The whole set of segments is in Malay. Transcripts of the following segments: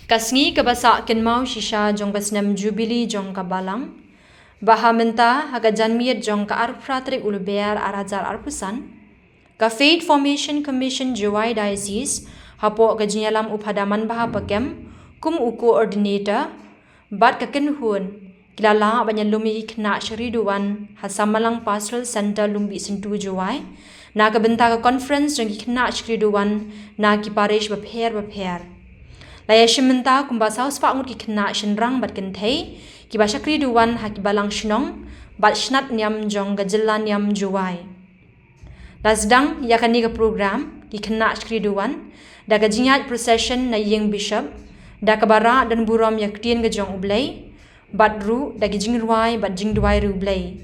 Kasngi kabasa kenmau shisha jong kasnam Jubilee jong kabalang. Bahamenta haga janmiet jong ka arpratrik ulubear arajar arpusan. Ka Faith Formation Commission Juwai Diocese hapo gajinyalam uphadaman baha pakem kum uku ordinator bat kaken hun kilala banyalumi kna shriduan hasamalang pastoral center lumbi sentu Juwai na kabenta ka conference jong kna shriduan na ki parish bapher Laya shimenta kumba saus pa ngut ki kna shinrang bat kenthei ki ba shakri duwan ha ki balang shnong bat shnat nyam jong gajilan nyam Juwai. Lasdang yakani ka program ki kna shakri duwan da gajinyat procession na yeng bishop da kabara dan buram yak tien ga jong ublei bat ru da gijing ruai bat jing duai ru ublei.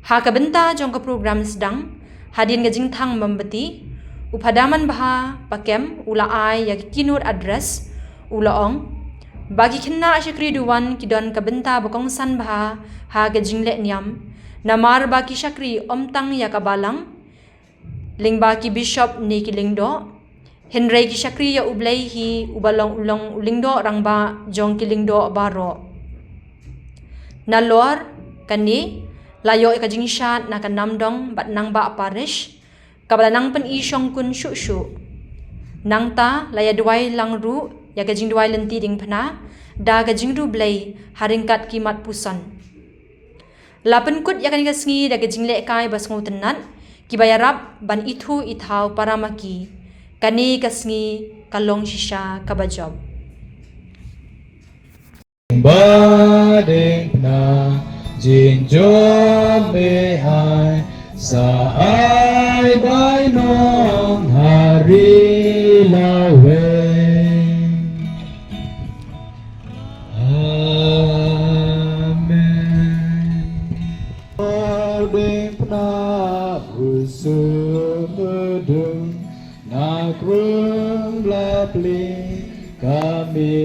Ha ka benta jong ka program sedang hadin ga jing thang membeti uphadaman baha pakem ula ai yak kinur address ula ong bagi kena syakri duwan kidon kabenta bakong san baha ha gajingle nyam namar baki syakri omtang yakabalang ling baki bishop ni kilingdo henrei ki syakri ya ublei hi ubalong ulong ulingdo rangba jong kilingdo baro nalor kani layo ikajing shat na kanamdong bat nangba parish kabala nang pen isyong kun syu nang ta laya duai lang ru ya gajing duai lenti ding phana da gajing ru blei haringkat kimat pusan lapen kut ya kan gasngi da gajing le kai basngu tenat kibayarap ban ithu ithau paramaki kani gasngi kalong shisha kabajob badeng na jinjom me hai sa ai bai nong hari lawe amen badeng na usumedeng na krung lapli kami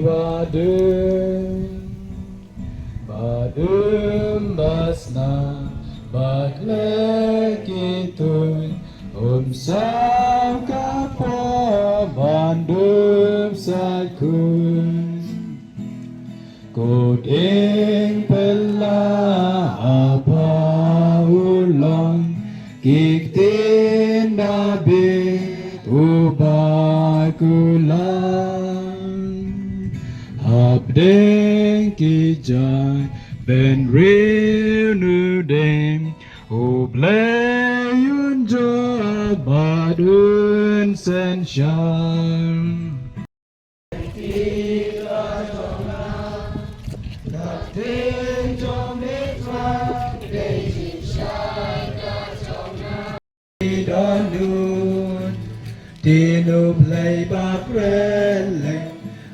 wadeng badem basna Bạc lê kỳ tôi sao cả phó bàn đêm xa khơi cột ing pella apa ulang kik tin da be tu ba kulang hab den ki jai ben real nu dem o play yun jo badun sen sham Tino play ba prele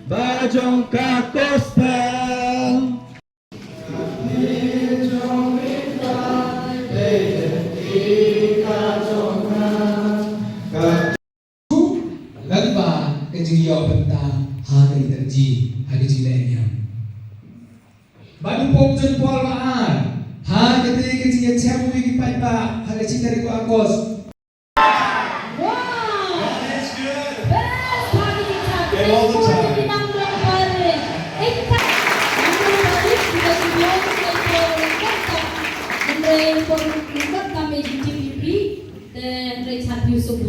ba jong ka gospel Kejing yo bentang hari terji hari jilenya badu pom jen pol maan ha kete kejing ya chamu ki pai ba hari cinta ko akos That's good. And all the time. Kami di TVP dan Ray Yusuf